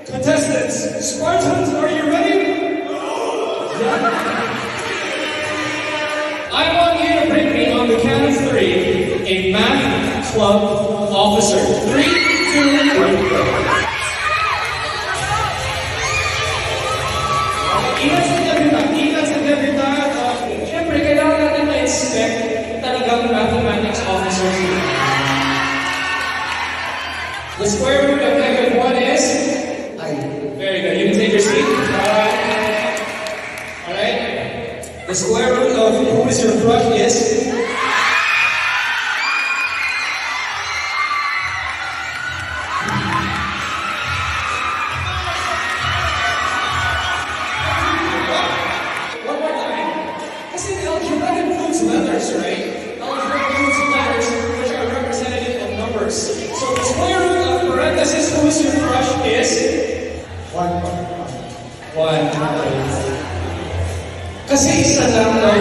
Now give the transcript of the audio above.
Contestants, Spartans, are you ready? Yeah. I want you to bring me on the count of three a math club officer. 3, 2, 1, go. Ingat sa debutant. Siyempre, kailangan natin ma-expect talagang mathematics officers. The square root of -1 is? Very good. You can take your seat. Alright. The square root of who is your crush is? One more time. Kasi algebra includes letters, right? Algebra includes letters which are representative of numbers. So the square root of parenthesis who is your crush is? 1. Kasi isa lang daw